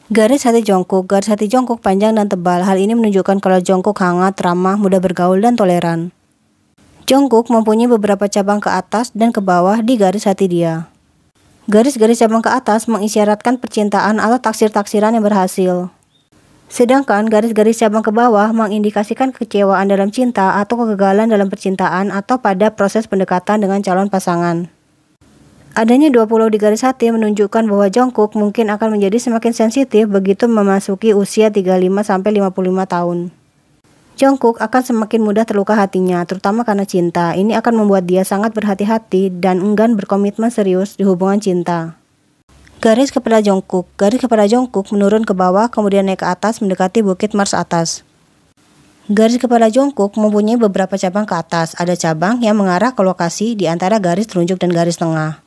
Garis hati Jungkook. Garis hati Jungkook panjang dan tebal. Hal ini menunjukkan kalau Jungkook hangat, ramah, mudah bergaul, dan toleran. Jungkook mempunyai beberapa cabang ke atas dan ke bawah di garis hati dia. Garis-garis cabang ke atas mengisyaratkan percintaan atau taksir-taksiran yang berhasil. Sedangkan garis-garis cabang ke bawah mengindikasikan kekecewaan dalam cinta atau kegagalan dalam percintaan atau pada proses pendekatan dengan calon pasangan. Adanya 2 pulau di garis hati menunjukkan bahwa Jungkook mungkin akan menjadi semakin sensitif begitu memasuki usia 35-55 tahun. Jungkook akan semakin mudah terluka hatinya, terutama karena cinta. Ini akan membuat dia sangat berhati-hati dan enggan berkomitmen serius di hubungan cinta. Garis kepala Jungkook. Garis kepala Jungkook menurun ke bawah kemudian naik ke atas mendekati bukit Mars atas. Garis kepala Jungkook mempunyai beberapa cabang ke atas. Ada cabang yang mengarah ke lokasi di antara garis telunjuk dan garis tengah.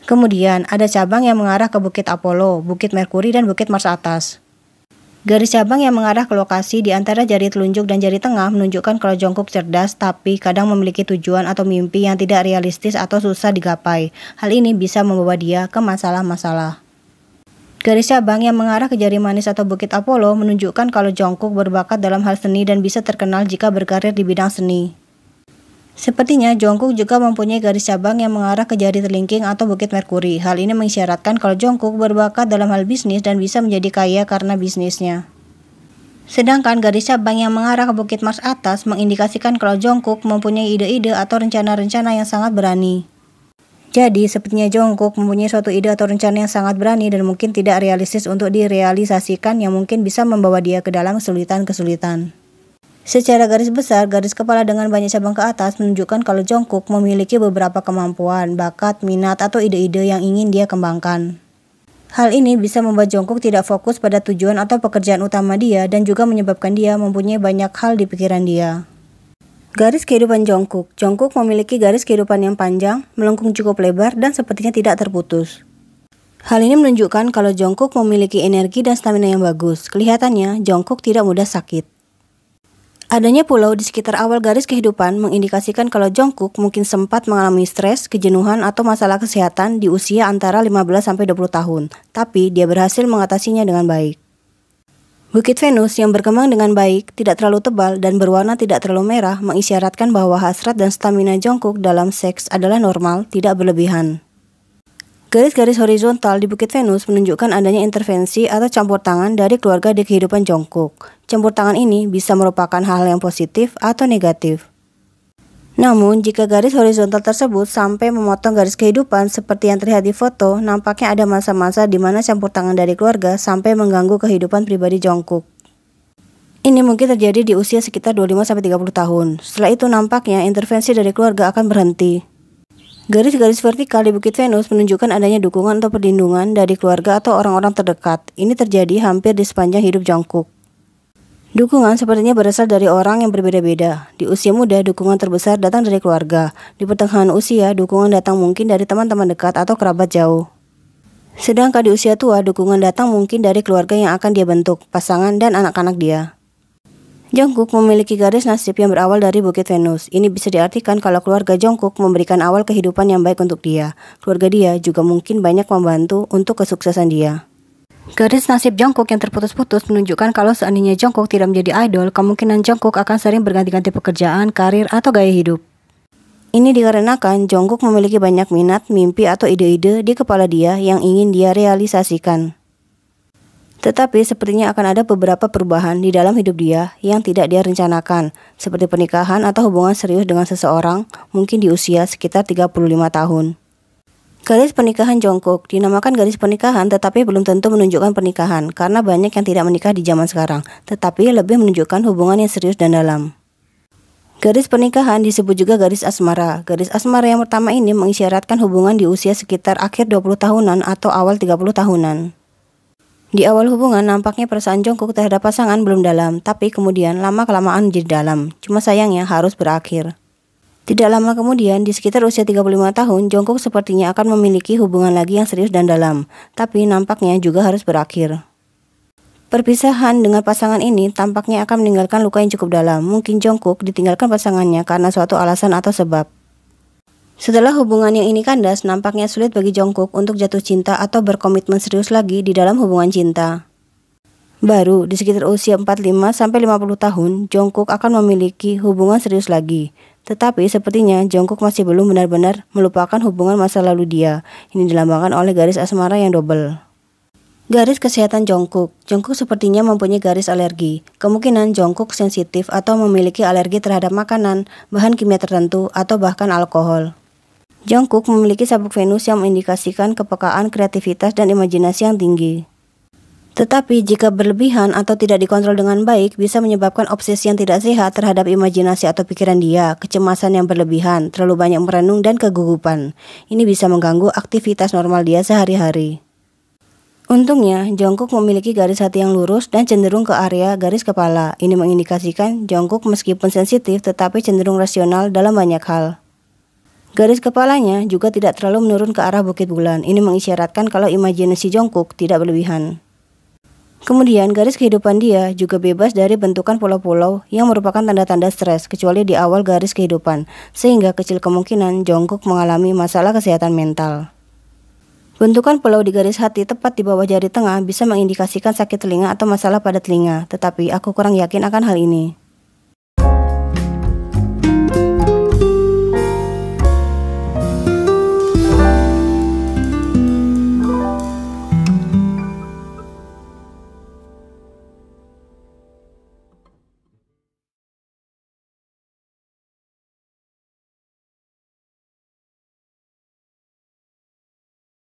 Kemudian ada cabang yang mengarah ke Bukit Apollo, Bukit Merkuri, dan Bukit Mars atas. Garis cabang yang mengarah ke lokasi di antara jari telunjuk dan jari tengah menunjukkan kalau Jungkook cerdas tapi kadang memiliki tujuan atau mimpi yang tidak realistis atau susah digapai. Hal ini bisa membawa dia ke masalah-masalah. Garis cabang yang mengarah ke jari manis atau Bukit Apollo menunjukkan kalau Jungkook berbakat dalam hal seni dan bisa terkenal jika berkarir di bidang seni. Sepertinya Jungkook juga mempunyai garis cabang yang mengarah ke jari terlingking atau Bukit Merkuri. Hal ini mengisyaratkan kalau Jungkook berbakat dalam hal bisnis dan bisa menjadi kaya karena bisnisnya. Sedangkan garis cabang yang mengarah ke Bukit Mars atas mengindikasikan kalau Jungkook mempunyai ide-ide atau rencana-rencana yang sangat berani. Jadi, sepertinya Jungkook mempunyai suatu ide atau rencana yang sangat berani dan mungkin tidak realistis untuk direalisasikan yang mungkin bisa membawa dia ke dalam kesulitan-kesulitan. Secara garis besar, garis kepala dengan banyak cabang ke atas menunjukkan kalau Jungkook memiliki beberapa kemampuan, bakat, minat, atau ide-ide yang ingin dia kembangkan. Hal ini bisa membuat Jungkook tidak fokus pada tujuan atau pekerjaan utama dia dan juga menyebabkan dia mempunyai banyak hal di pikiran dia. Garis kehidupan Jungkook. Jungkook memiliki garis kehidupan yang panjang, melengkung cukup lebar, dan sepertinya tidak terputus. Hal ini menunjukkan kalau Jungkook memiliki energi dan stamina yang bagus. Kelihatannya, Jungkook tidak mudah sakit. Adanya pulau di sekitar awal garis kehidupan mengindikasikan kalau Jungkook mungkin sempat mengalami stres, kejenuhan, atau masalah kesehatan di usia antara 15-20 tahun, tapi dia berhasil mengatasinya dengan baik. Bukit Venus yang berkembang dengan baik, tidak terlalu tebal, dan berwarna tidak terlalu merah mengisyaratkan bahwa hasrat dan stamina Jungkook dalam seks adalah normal, tidak berlebihan. Garis-garis horizontal di Bukit Venus menunjukkan adanya intervensi atau campur tangan dari keluarga di kehidupan Jungkook. Campur tangan ini bisa merupakan hal yang positif atau negatif. Namun, jika garis horizontal tersebut sampai memotong garis kehidupan seperti yang terlihat di foto, nampaknya ada masa-masa di mana campur tangan dari keluarga sampai mengganggu kehidupan pribadi Jungkook. Ini mungkin terjadi di usia sekitar 25-30 tahun. Setelah itu nampaknya intervensi dari keluarga akan berhenti. Garis-garis vertikal di Bukit Venus menunjukkan adanya dukungan atau perlindungan dari keluarga atau orang-orang terdekat. Ini terjadi hampir di sepanjang hidup Jungkook. Dukungan sepertinya berasal dari orang yang berbeda-beda. Di usia muda, dukungan terbesar datang dari keluarga. Di pertengahan usia, dukungan datang mungkin dari teman-teman dekat atau kerabat jauh. Sedangkan di usia tua, dukungan datang mungkin dari keluarga yang akan dia bentuk, pasangan, dan anak-anak dia. Jungkook memiliki garis nasib yang berawal dari Bukit Venus. Ini bisa diartikan kalau keluarga Jungkook memberikan awal kehidupan yang baik untuk dia. Keluarga dia juga mungkin banyak membantu untuk kesuksesan dia. Garis nasib Jungkook yang terputus-putus menunjukkan kalau seandainya Jungkook tidak menjadi idol, kemungkinan Jungkook akan sering berganti-ganti pekerjaan, karir, atau gaya hidup. Ini dikarenakan Jungkook memiliki banyak minat, mimpi, atau ide-ide di kepala dia yang ingin dia realisasikan. Tetapi sepertinya akan ada beberapa perubahan di dalam hidup dia yang tidak dia rencanakan, seperti pernikahan atau hubungan serius dengan seseorang, mungkin di usia sekitar 35 tahun. Garis pernikahan Jungkook dinamakan garis pernikahan tetapi belum tentu menunjukkan pernikahan, karena banyak yang tidak menikah di zaman sekarang, tetapi lebih menunjukkan hubungan yang serius dan dalam. Garis pernikahan disebut juga garis asmara. Garis asmara yang pertama ini mengisyaratkan hubungan di usia sekitar akhir 20 tahunan atau awal 30 tahunan. Di awal hubungan nampaknya perasaan Jungkook terhadap pasangan belum dalam, tapi kemudian lama-kelamaan menjadi dalam. Cuma sayangnya harus berakhir. Tidak lama kemudian, di sekitar usia 35 tahun, Jungkook sepertinya akan memiliki hubungan lagi yang serius dan dalam, tapi nampaknya juga harus berakhir. Perpisahan dengan pasangan ini tampaknya akan meninggalkan luka yang cukup dalam. Mungkin Jungkook ditinggalkan pasangannya karena suatu alasan atau sebab. Setelah hubungan yang ini kandas, nampaknya sulit bagi Jungkook untuk jatuh cinta atau berkomitmen serius lagi di dalam hubungan cinta. Baru di sekitar usia 45-50 tahun, Jungkook akan memiliki hubungan serius lagi. Tetapi sepertinya Jungkook masih belum benar-benar melupakan hubungan masa lalu dia. Ini dilambangkan oleh garis asmara yang double. Garis kesehatan Jungkook. Jungkook sepertinya mempunyai garis alergi. Kemungkinan Jungkook sensitif atau memiliki alergi terhadap makanan, bahan kimia tertentu, atau bahkan alkohol. Jungkook memiliki sabuk Venus yang mengindikasikan kepekaan, kreativitas, dan imajinasi yang tinggi. Tetapi jika berlebihan atau tidak dikontrol dengan baik, bisa menyebabkan obsesi yang tidak sehat terhadap imajinasi atau pikiran dia, kecemasan yang berlebihan, terlalu banyak merenung, dan kegugupan. Ini bisa mengganggu aktivitas normal dia sehari-hari. Untungnya, Jungkook memiliki garis hati yang lurus dan cenderung ke area garis kepala. Ini mengindikasikan Jungkook meskipun sensitif tetapi cenderung rasional dalam banyak hal. Garis kepalanya juga tidak terlalu menurun ke arah bukit bulan. Ini mengisyaratkan kalau imajinasi Jungkook tidak berlebihan. Kemudian garis kehidupan dia juga bebas dari bentukan pulau-pulau yang merupakan tanda-tanda stres kecuali di awal garis kehidupan, sehingga kecil kemungkinan Jungkook mengalami masalah kesehatan mental. Bentukan pulau di garis hati tepat di bawah jari tengah bisa mengindikasikan sakit telinga atau masalah pada telinga, tetapi aku kurang yakin akan hal ini.